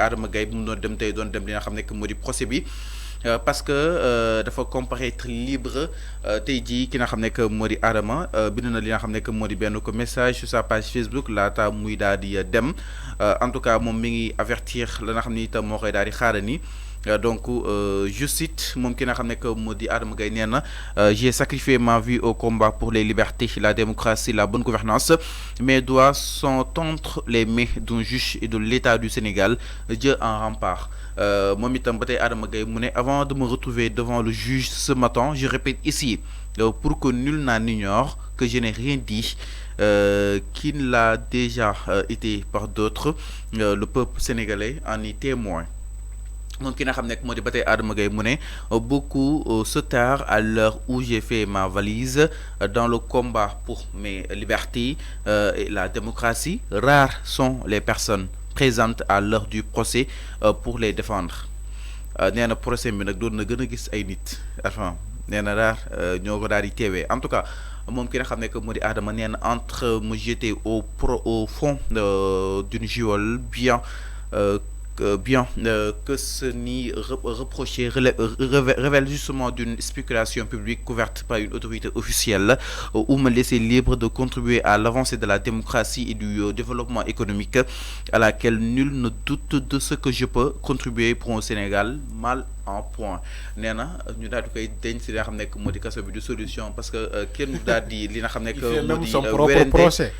Adama Gaye bu mu doon dem tey doon dem li nga xam ne que moo di procès bi. Parce que dafa comparaître libre tey jii ki nga xam ne que moo di Adama bind na li nga xam ne que moo di benn ko message sur sa page Facebook laata muy daal di dem en tout cas moom mi ngi avertir la nga xam ne itam moo koy daal di xaarani. Donc je cite moom ki nga xam ne que moo di Adama Gaye nee na j'ai sacrifié ma vie au combat pour les libertés, la démocratie, la bonne gouvernance. Mes doigts sont entre les mains d'un juge et de l'État du Sénégal, Dieu en rempart. Moom itam ba tey Adama Gaye mu ne avant de me retrouver devant le juge ce matin, je répète ici pour que nul n'en ignore que je n'ai rien dit qu'il l'a déjà été par d'autres. Le peuple sénégalais en est témoin. Donc ki nga xam ne moo di ba tey Adama Gaye mu ne beaucoup se tarent à l'heure où j'ai fait ma valise dans le combat pour mes libertés et la démocratie. Rares sont les personnes présentes à l'heure du procès pour les défendre. Nee na procès bi nag doon na gën a gis ay nit enfin nee na raar ñoo ko daal di teewee en tout cas moom ki nga xam ne que moo di Adama nee na entre me jeter au fond d'une geôle bien que ce ni reproché révèle justement d'une spéculation publique couverte par une autorité officielle ou me laisser libre de contribuer à l'avancée de la démocratie et du développement économique à laquelle nul ne doute de ce que je peux contribuer pour un Sénégal mal en point. nee na ñu daal di koy denc si li nga xam ne moo di kaso bi du solution parce que kenn daal di li nga xam ne moo di procès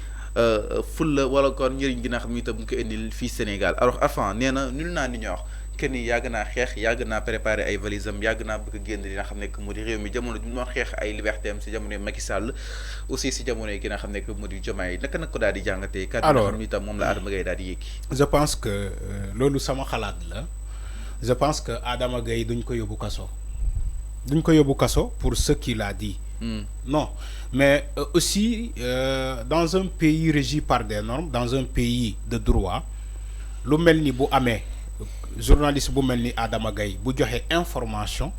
fulla wala kon njëriñ gi nga xam ne itam mu ko indil fii Sénégal alors enfin nee na nul naa ni ñor kenn yàgg naa xeex yàgg naa préparer ay valises am yàgg naa bëgg a génn li nga xam ne moo di réew mi jamono ju mu doon xeex ay liberté am si jamono Macky Sall aussi si jamono yi ki nga xam ne moo di Diomaye naka nag ko daal di jàngatee. kàddu nga xam ne itam moom la Adama Gaye daal di yéegi. je pense que loolu sama xalaat la je pense que Adama Gaye duñ ko yóbbu kaso pour ce qu'il a dit. Non, mais aussi dans un pays régi par des normes, dans un pays de droit, lu mel ni bu amee journaliste bu mel ni Adama Gaye bu joxe information,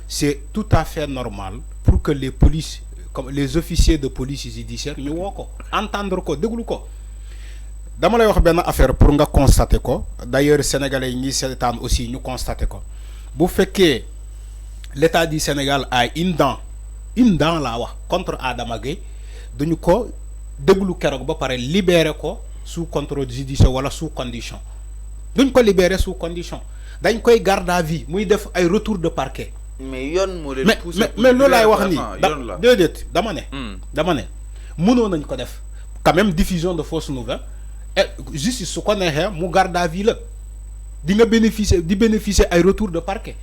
c'est tout à fait normal pour que les polices, comme les officiers de police judiciaire ñu woo ko entendre ko déglu ko. Dama lay wax benn affaire pour nga constater ko d'ailleurs sénégalais yi ñi seetaan aussi ñu constater ko bu fekkee l'État du Sénégal a une dent laa wax contre Adama Gaye duñu ko déglu keroog ba pare libérer ko sous contrôle judiciaire wala sous condition duñ ko libérer sous condition dañ koy garde à vue muy def ay retour de parquet. mais yoon moo leen poussé mais loolu laay wax nii déedéet dama ne mënoon nañ ko def quand même diffusion de fausses nouvelles et justice su ko neexee mu garde à vue la di nga bénéficier ay retour de parquet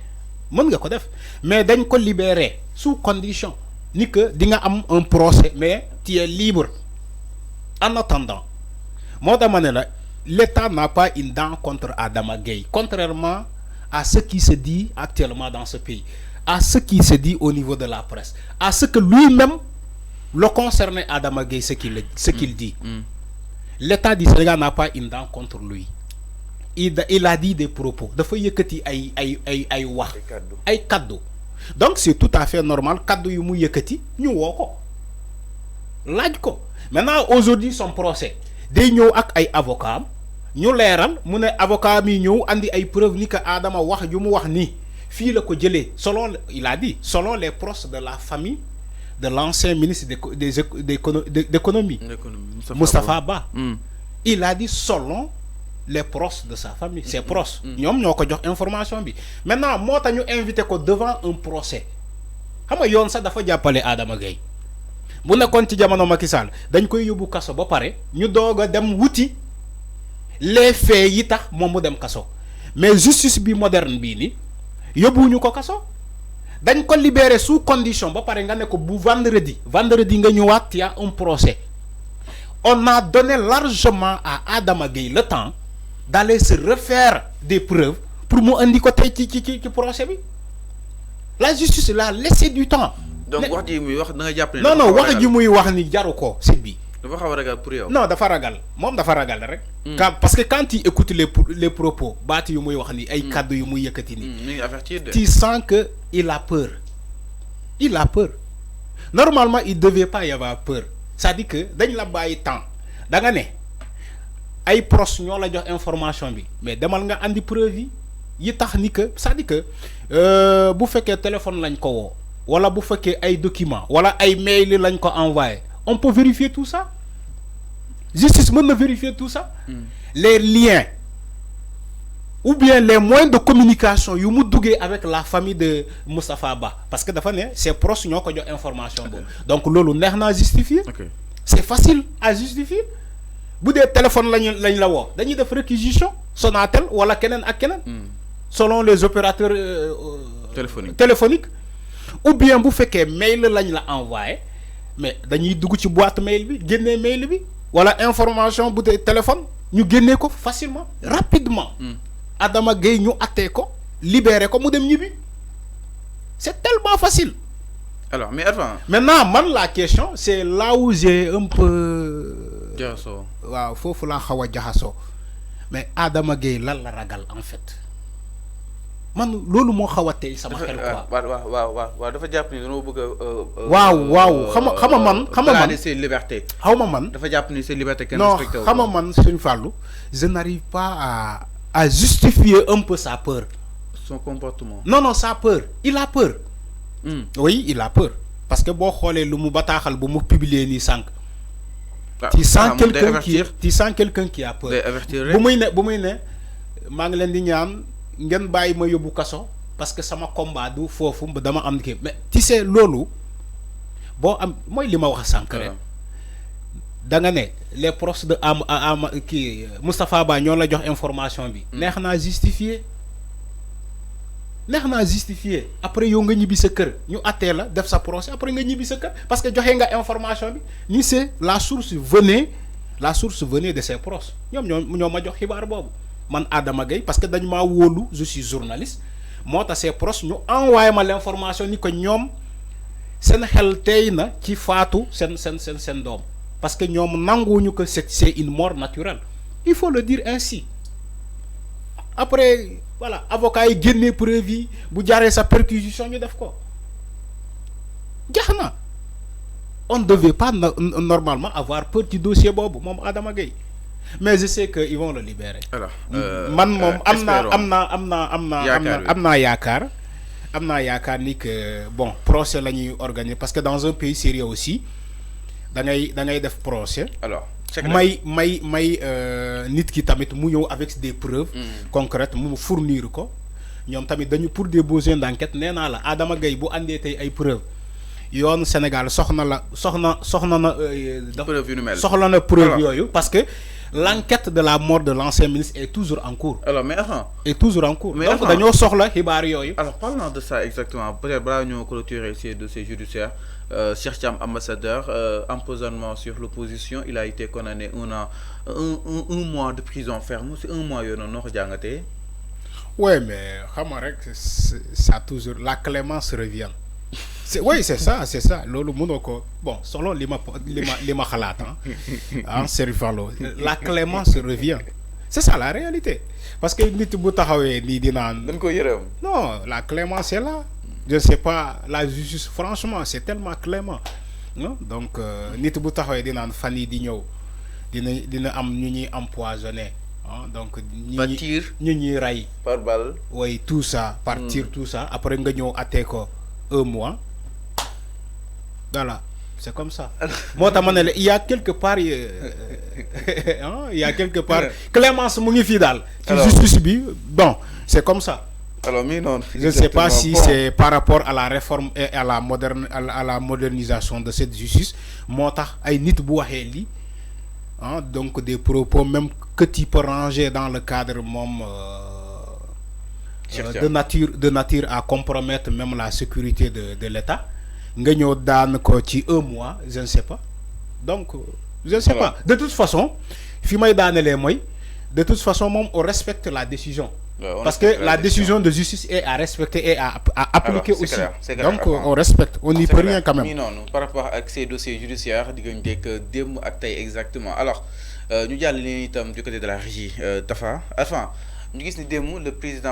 mën nga ko def mais dañ ko libérer sous condition ni que di nga am un procès mais tu es libre en attendant moo tax ma ne la l'État n'a pas une dent contre Adama Gaye contrairement à ce qui se dit actuellement dans ce pays à ce qui se dit au niveau de la presse à ce que lui-même le concerné Adama Gaye ce qu'il dit l'État du Sénégal n'a pas une dent contre lui. Il a dit des propos dafa yëkkati ay wax ay kaddu donc c'est tout à fait normal kaddu yu mu yëkkati ñu woo ko laaj ko maintenant aujourd'hui son procès day ñëw ak ay avocat ñu leeral mu ne avocat mi ñëw andi ay preuves ni que Adama wax ju mu wax nii fii la ko jëlee selon il a dit selon les proches de la famille de l'ancien ministre d'économie Moustapha Ba. Il a dit selon les proches de sa famille, ses proches. ñoom ñoo ko jox information bi maintenant moo tax ñu invité ko devant un procès xam nga yoon sax dafa jàppale Adama Gaye bu nekkoon ci jamono Macky Sall dañ koy yóbbu kaso ba pare ñu doog a dem wuti les faits yi tax moom mu dem kaso mais justice bi moderne bii ni yóbbuwuñu ko kaso dañ ko libérer sous condition ba pare nga ne ko bu vendredi nga ñëwaat y a un procès. On a donné largement à Adama Gaye le temps d'aller se refaire des preuves pour mu andi ko tey ci procès bi la justice l'a laissé du temps. donc wax ji muy wax da nga jàpp ne. non wax ji muy wax ni jaru ko c'est bi. dafa xaw a ragal pour yow. non dafa ragal moom dafa ragal rek. parce que quand tu écoutes les propos baati yu muy wax ni ay kaddu yu muy yëkkati nii. tu sens que il a peur. normalement il devait pas y avoir peur c'est-à-dire que dañ la bàyyi temps da nga ne ay pros ñoo la jox information bi mais demal nga andi preuve yi tax ni que c'est-à-dire que bu fekkee téléphone lañ ko woo wala bu fekkee ay document wala ay mail lañ ko envoyé on peut vérifier tout ça justice mën na vérifier tout ça les liens ou bien les moyens de communication yu mu duggee avec la famille de Moustapha Ba parce que dafa ne ses proches ñoo ko jox information boobu donc loolu neex naa justifier c'est facile à justifier bu dee téléphone lañ la woo dañuy def réquisition Sonatel wala keneen ak keneen selon les opérateurs téléphoniques ou bien bu fekkee mail lañ la envoyé mais dañuy dugg ci boîte mail bi génnee mail bi wala information bu dee téléphone ñu génnee ko facilement rapidement Adama Gueye ñu attee ko libéré ko mu dem ñibbi c'est tellement facile. Alors mais avant maintenant man la question c'est là où j'ai un peu jaxasoo waaw foofu laa xaw a jaxasoo mais Adama Gueye lan la ragal en fait man loolu moo xaw a tey sama xel quoi. waaw dafa jàpp ni dañoo bëgg a. waaw xam man c'est liberté. xaw ma man dafa jàpp ni c'est liberté kenn non respecté xam man Serigne Fallou je n'arrive pas à justifier un peu sa peur. Son comportement. Non, sa peur. Il a peur. Oui, il a peur. Parce que bon, le mu bataaxal bu mu publier ni sank. Tu sens quelqu'un qui a peur. Bu muy ne ma ngi len di ñaan ngeen bayyi ma yobbu kasso parce que sama combat du fofu dama am ki mais tu sais lolu bo am moy lima wax sank rek. Da nga ne les proches de Moustapha Ba ñoo la jox information bi. neex naa justifier après yow nga ñibbi sa kër ñu attee la def sa procès après nga ñibbi sa kër parce que joxe nga information bi ni c'est la source venait de ses proches ñoo ma jox xibaar boobu man Adama Gueye parce que dañ maa wóolu je suis journaliste moo tax ses proches ñu envoyé ma l'information ni ko ñoom seen xel tey na ci faatu seen doom parce que ñoom nanguwuñu que c'est une mort naturelle il faut le dire ainsi après voilà avocat yi génnee preuve yi bu jaaree sa perquisition ñu def ko jax na on ne devait pas normalement avoir peur du dossier boobu moom Adama Gueye mais je sais que ils vont le libérer. Alors man moom am naa yaakaar ni que bon procès la ñuy organiser parce que dans un pays sérieux aussi da ngay def procès. Alors may nit ki tamit mu ñëw avec des preuves concrètes mu fournir ko ñoom tamit dañu pour des besoins d'enquête nee naa la Adama Gueye bu andee tey ay preuves yoonu Sénégal soxla na preuve yooyu parce que l'enquête de la mort de l'ancien ministre est toujours en cours. Alors mais donc dañoo soxla xibaar yooyu. Alors parlons de ça exactement peut-être balaa ñoo clôturer ces dossiers judiciaires. Cheikh Thiam, ambassadeur, empoisonnement sur l'opposition, il a été condamné un mois de prison ferme. C'est un mois, non, ouais, mais ça toujours la clémence revient. Oui, c'est ça. Lolo monoko. Bon, selon lima khalat, hein, Serifalo, la clémence revient. C'est ça la réalité. Parce que non, la clémence est là. Je ne sais pas, la justice, franchement, c'est tellement clément. Non? Donc, nit bu taxawé dina fani di ñew dina am ñu ñi empoisonné. Donc ñi ray par balle. Oui, tout ça, partir tout ça après nga ñew atté ko un mois. Voilà, c'est comme ça. Moi il y a quelque part clémence mu ngi fi dal. Ci justice bi, bon, c'est comme ça. Alors, je ne sais pas si c'est par rapport à la réforme et à la modernisation de cette justice. Donc des propos même que tu peux ranger dans le cadre de nature à compromettre même la sécurité de l'État. Un mois, je ne sais pas. Donc, je ne sais pas. De toute façon, on respecte la décision. Parce que la décision de justice est à respecter et à appliquer aussi. Donc on respecte, on n'y peut rien quand même. Non, par rapport à ces dossiers judiciaires, exactement. Alors, nous allons du côté de la régie, Tafa. Enfin, nous avons le président.